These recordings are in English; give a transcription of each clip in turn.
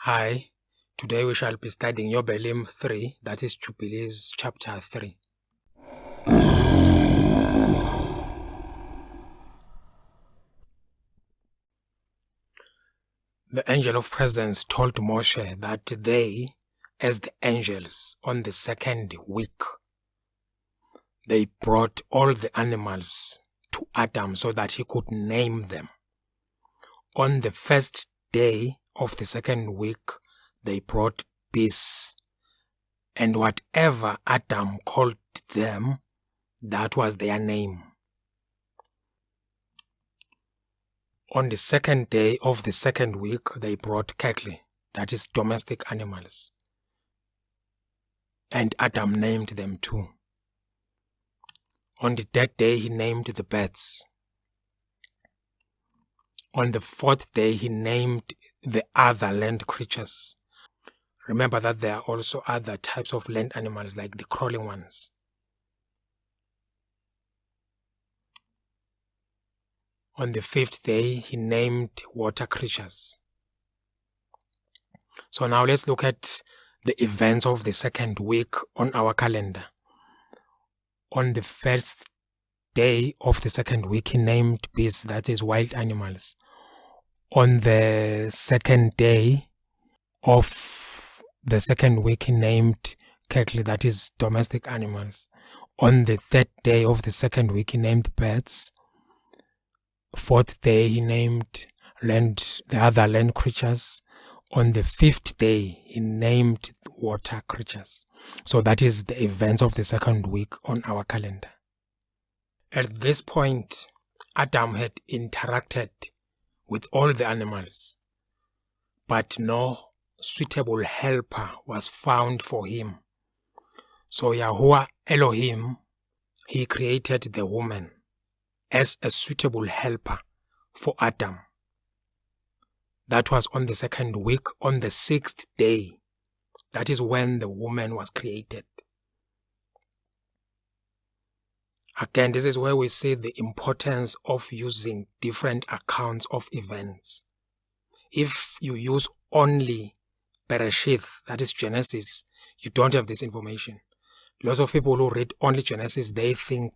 Hi, today we shall be studying Jubilees 3, that is Jubilees chapter 3. The angel of presence told Moshe that they, as the angels, on the second week, they brought all the animals to Adam so that he could name them. On the first day of the second week, they brought beasts, and whatever Adam called them, that was their name. On the second day of the second week, they brought cattle, that is domestic animals. And Adam named them too. On the third day, he named the birds. On the fourth day, he named the other land creatures. Remember that there are also other types of land animals like the crawling ones. On the fifth day, he named water creatures. So now let's look at the events of the second week on our calendar. On the first day of the second week, he named beasts, that is wild animals. On the second day of the second week, he named cattle, that is domestic animals. On the third day of the second week, he named birds. Fourth day, he named the other land creatures. On the fifth day, he named water creatures. So that is the events of the second week on our calendar. At this point, Adam had interacted with all the animals, but no suitable helper was found for him. So Yahuwah Elohim, he created the woman as a suitable helper for Adam. That was on the second week, on the sixth day. That is when the woman was created. Again, this is where we see the importance of using different accounts of events. If you use only Bereshith, that is Genesis, you don't have this information. Lots of people who read only Genesis, they think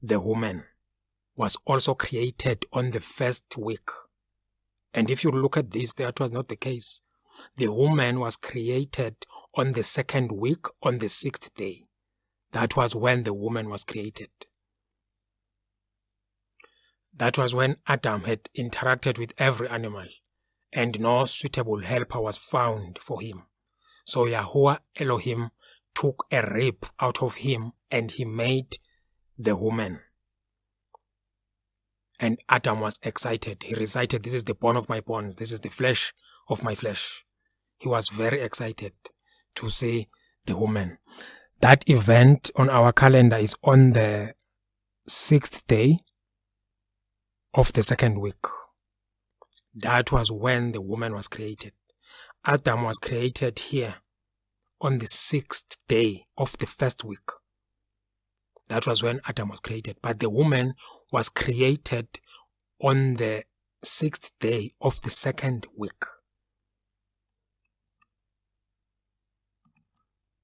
the woman was also created on the first week. And if you look at this, that was not the case. The woman was created on the second week, on the sixth day. That was when the woman was created. That was when Adam had interacted with every animal, and no suitable helper was found for him. So Yahuwah Elohim took a rib out of him, and he made the woman. And Adam was excited. He recited, "This is the bone of my bones. This is the flesh of my flesh." He was very excited to see the woman. That event on our calendar is on the sixth day of the second week. That was when the woman was created. Adam was created here on the sixth day of the first week. That was when Adam was created. But the woman was created on the sixth day of the second week.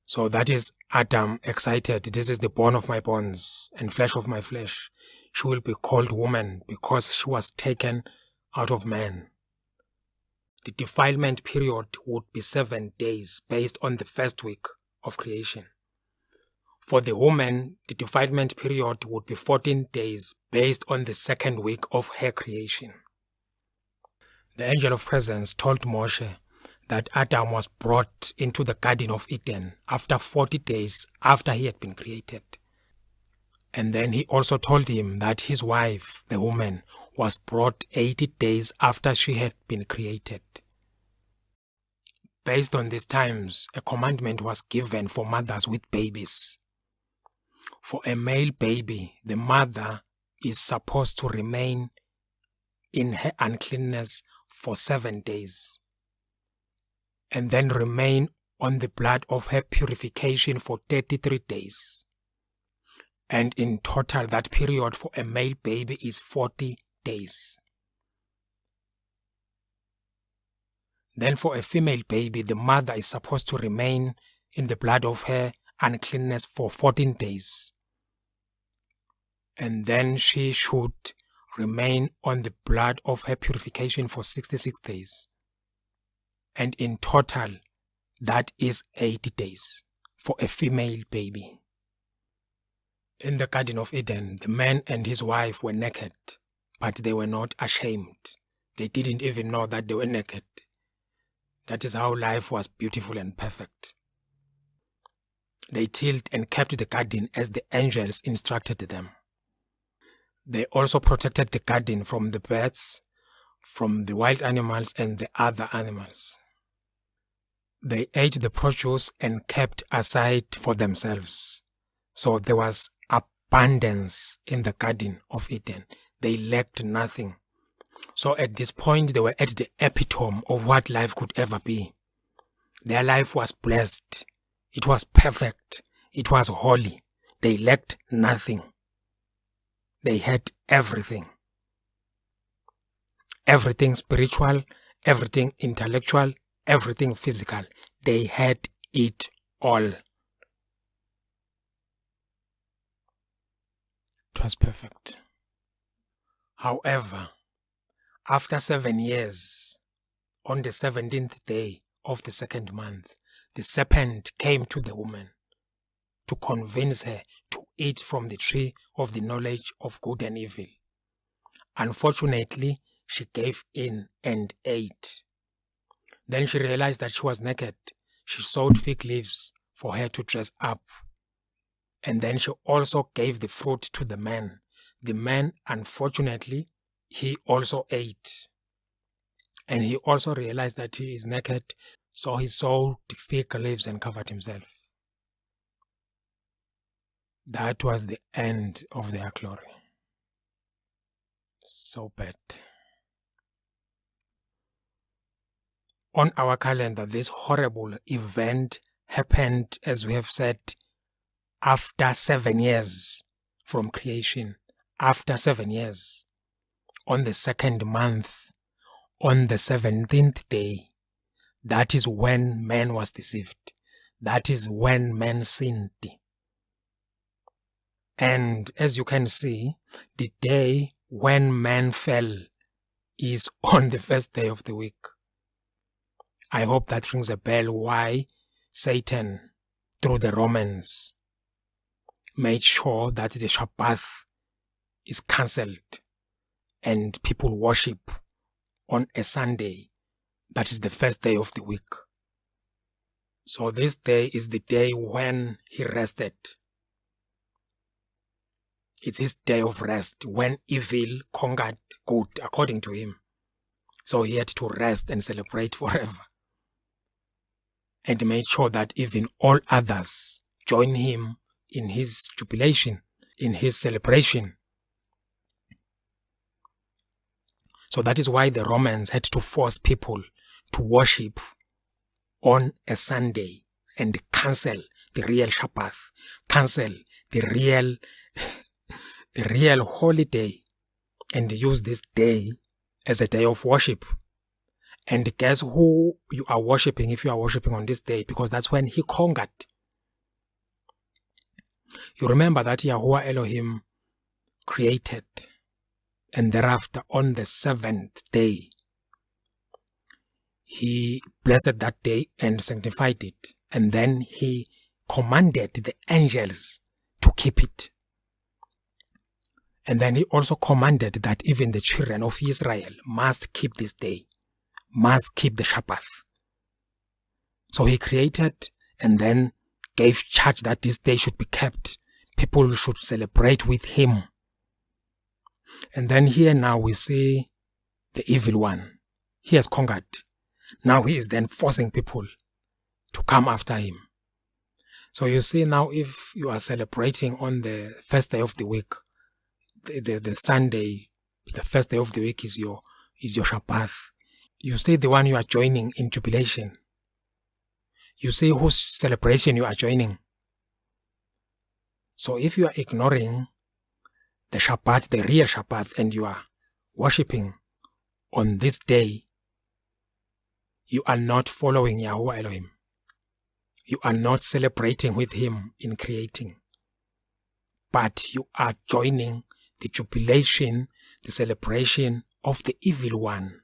So that is Adam excited. "This is the bone of my bones and flesh of my flesh. She will be called woman because she was taken out of man." The defilement period would be 7 days based on the first week of creation. For the woman, the defilement period would be 14 days based on the second week of her creation. The angel of presence told Moshe that Adam was brought into the Garden of Eden after 40 days after he had been created. And then he also told him that his wife, the woman, was brought 80 days after she had been created. Based on these times, a commandment was given for mothers with babies. For a male baby, the mother is supposed to remain in her uncleanness for 7 days, and then remain on the blood of her purification for 33 days. And in total, that period for a male baby is 40 days. Then for a female baby, the mother is supposed to remain in the blood of her uncleanness for 14 days. And then she should remain on the blood of her purification for 66 days. And in total, that is 80 days for a female baby. In the Garden of Eden, the man and his wife were naked, but they were not ashamed. They didn't even know that they were naked. That is how life was beautiful and perfect. They tilled and kept the garden as the angels instructed them. They also protected the garden from the birds, from the wild animals and the other animals. They ate the produce and kept aside for themselves. So there was abundance in the Garden of Eden. They lacked nothing. So at this point, they were at the epitome of what life could ever be. Their life was blessed. It was perfect. It was holy. They lacked nothing. They had everything. Everything spiritual, everything intellectual, everything physical. They had it all. It was perfect. However, after 7 years, on the 17th day of the second month, the serpent came to the woman to convince her to eat from the tree of the knowledge of good and evil. Unfortunately, she gave in and ate. Then she realized that she was naked. She sewed fig leaves for her to dress up. And then she also gave the fruit to the man. The man, unfortunately, he also ate. And he also realized that he is naked, so he sewed fig leaves and covered himself. That was the end of their glory. So bad. On our calendar, this horrible event happened, as we have said, after 7 years from creation. After 7 years. On the second month, on the 17th day, that is when man was deceived. That is when man sinned. And as you can see, the day when man fell is on the first day of the week. I hope that rings a bell why Satan, through the Romans, made sure that the Shabbat is cancelled and people worship on a Sunday. That is the first day of the week. So this day is the day when he rested. It's his day of rest, when evil conquered good, according to him. So he had to rest and celebrate forever. And made sure that even all others join him in his jubilation, in his celebration. So that is why the Romans had to force people to worship on a Sunday and cancel the real Shabbat, cancel the real holiday, and use this day as a day of worship. And guess who you are worshiping if you are worshiping on this day? Because that's when he conquered. You remember that Yahuwah Elohim created, and thereafter on the 7th day, he blessed that day and sanctified it. And then he commanded the angels to keep it. And then he also commanded that even the children of Israel must keep this day, must keep the Shabbat. So he created and then gave charge that this day should be kept. People should celebrate with him. And then here now we see the evil one. He has conquered. Now he is then forcing people to come after him. So you see now, if you are celebrating on the first day of the week, the Sunday, the first day of the week is your Shabbat. You see the one you are joining in jubilation. You see whose celebration you are joining. So if you are ignoring the Shabbat, the real Shabbat, and you are worshipping on this day, you are not following Yahuwah Elohim. You are not celebrating with him in creating, but you are joining the jubilation, the celebration of the evil one,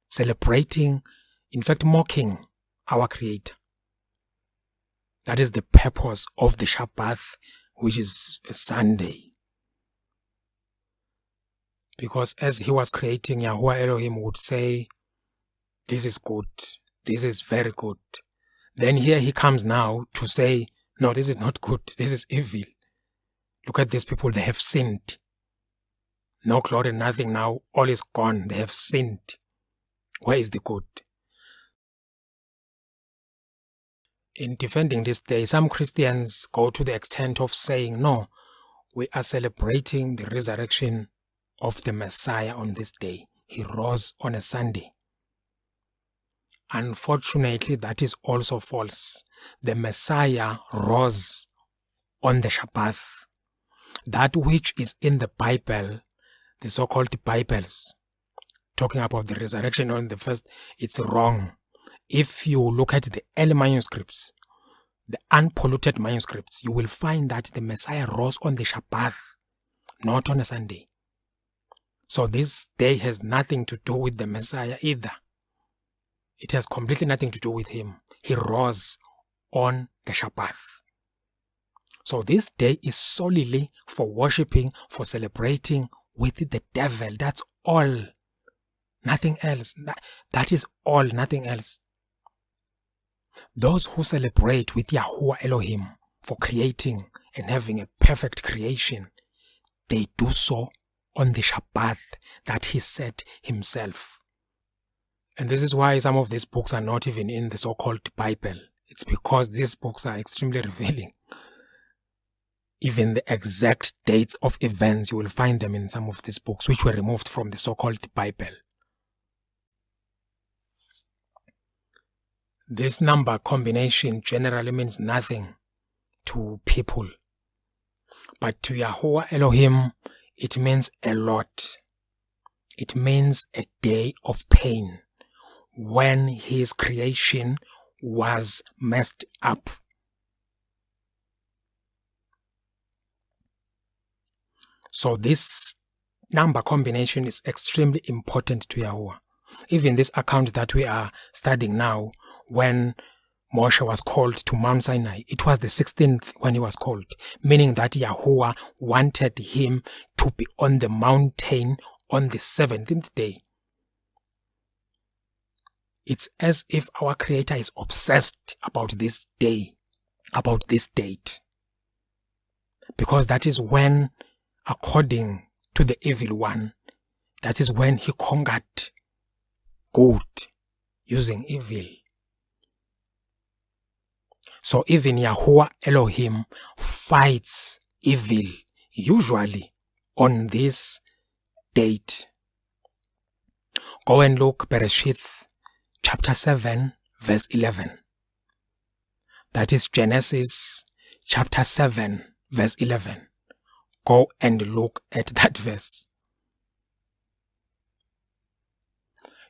celebrating, in fact mocking our Creator. That is the purpose of the Shabbat, which is a Sunday. Because as he was creating, Yahuwah Elohim would say, this is good, this is very good. Then here he comes now to say, no, this is not good, this is evil. Look at these people, they have sinned. No glory, nothing now, all is gone, they have sinned. Where is the good? In defending this day, some Christians go to the extent of saying, no, we are celebrating the resurrection of the Messiah on this day. He rose on a Sunday. Unfortunately, that is also false. The Messiah rose on the Shabbat. That which is in the Bible, the so-called Bibles, talking about the resurrection on the first, it's wrong. If you look at the early manuscripts, the unpolluted manuscripts, you will find that the Messiah rose on the Shabbat, not on a Sunday. So this day has nothing to do with the Messiah either. It has completely nothing to do with him. He rose on the Shabbat. So this day is solely for worshipping, for celebrating with the devil. That's all. Nothing else. That is all, nothing else. Those who celebrate with Yahuwah Elohim for creating and having a perfect creation, they do so on the Shabbat that he set himself. And this is why some of these books are not even in the so-called Bible. It's because these books are extremely revealing. Even the exact dates of events, you will find them in some of these books, which were removed from the so-called Bible. This number combination generally means nothing to people. But to Yahuwah Elohim, it means a lot. It means a day of pain when his creation was messed up. So this number combination is extremely important to Yahuwah. Even this account that we are studying now, when Moshe was called to Mount Sinai, it was the 16th when he was called, meaning that Yahuwah wanted him to be on the mountain on the 17th day. It's as if our Creator is obsessed about this day, about this date. Because that is when, according to the evil one, that is when he conquered good using evil. So even Yahuwah Elohim fights evil, usually on this date. Go and look Bereshith chapter 7 verse 11. That is Genesis chapter 7 verse 11. Go and look at that verse.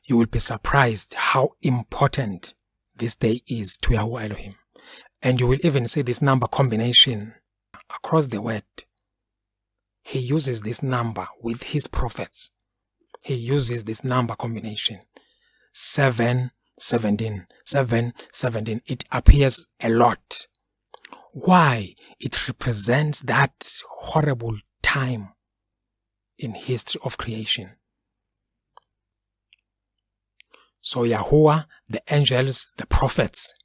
You will be surprised how important this day is to Yahuwah Elohim. And you will even see this number combination across the word. He uses this number with his prophets. He uses this number combination. 7, 17, 7, 17. It appears a lot. Why? It represents that horrible time in history of creation. So Yahuwah, the angels, the prophets,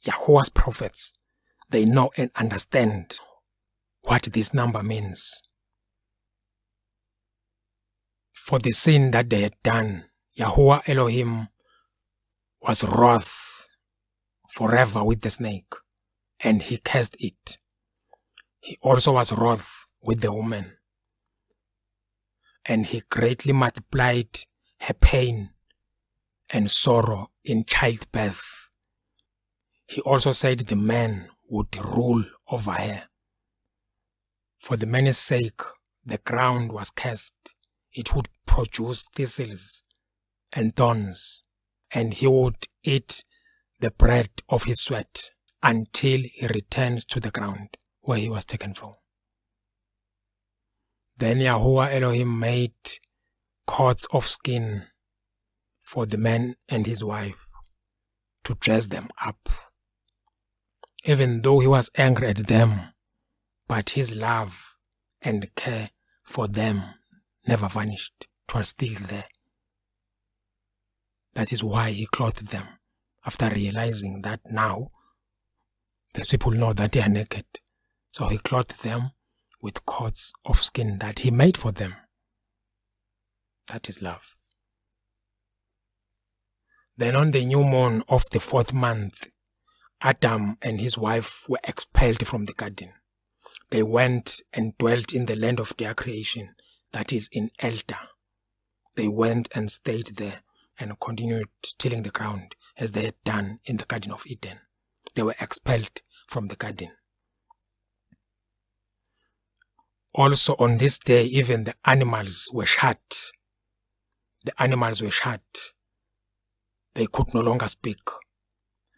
Yahuwah's prophets, they know and understand what this number means. For the sin that they had done, Yahuwah Elohim was wroth forever with the snake, and he cursed it. He also was wroth with the woman, and he greatly multiplied her pain and sorrow in childbirth. He also said the man would rule over her. For the man's sake, the ground was cursed. It would produce thistles and thorns. and he would eat the bread of his sweat until he returns to the ground where he was taken from. Then Yahuwah Elohim made coats of skin for the man and his wife to dress them up. Even though he was angry at them, but his love and care for them never vanished. It was still there. That is why he clothed them, after realizing that now these people know that they are naked. So he clothed them with coats of skin that he made for them. That is love. Then on the new moon of the 4th month, Adam and his wife were expelled from the garden. They went and dwelt in the land of their creation, that is in Elda. They went and stayed there and continued tilling the ground as they had done in the Garden of Eden. They were expelled from the garden. Also on this day, even the animals were shut. The animals were shut. They could no longer speak.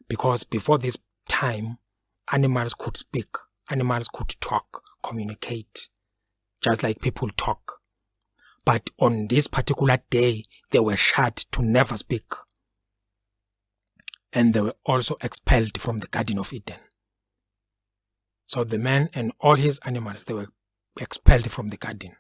Because before this time, animals could speak. Animals could talk, communicate, just like people talk. But on this particular day, they were shut to never speak. And they were also expelled from the Garden of Eden. So the man and all his animals, they were expelled from the garden.